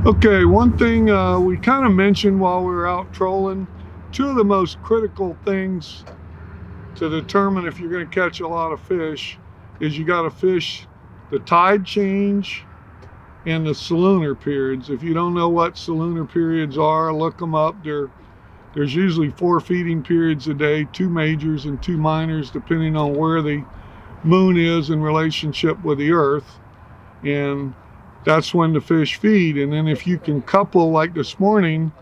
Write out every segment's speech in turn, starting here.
Okay, one thing we kind of mentioned while we were out trolling, two of the most critical things to determine if you're going to catch a lot of fish is you got to fish the tide change and the salooner periods. If you don't know what salooner periods are, look them up. There's usually 4 feeding periods a day, 2 majors and 2 minors, depending on where the moon is in relationship with the earth. And that's when the fish feed. And then if you can couple, like this morning,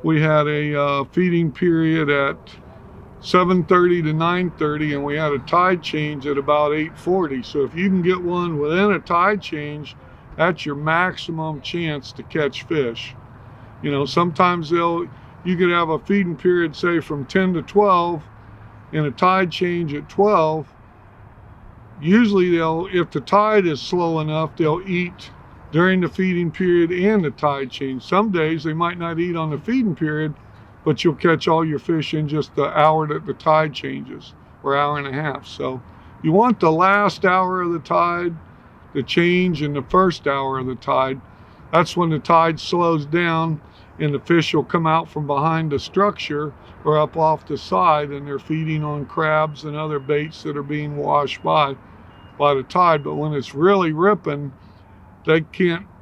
we had a feeding period at 7:30 to 9:30, and we had a tide change at about 8:40. So if you can get one within a tide change, that's your maximum chance to catch fish. You know, sometimes you could have a feeding period, say from 10 to 12, and a tide change at 12. Usually if the tide is slow enough, they'll eat during the feeding period and the tide change. Some days they might not eat on the feeding period, but you'll catch all your fish in just the hour that the tide changes, or hour and a half. So you want the last hour of the tide, the change, in the first hour of the tide. That's when the tide slows down and the fish will come out from behind the structure or up off the side, and they're feeding on crabs and other baits that are being washed by the tide. But when it's really ripping, they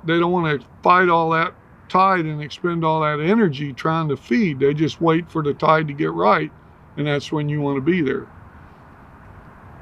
don't want to fight all that tide and expend all that energy trying to feed. They just wait for the tide to get right, and that's when you want to be there.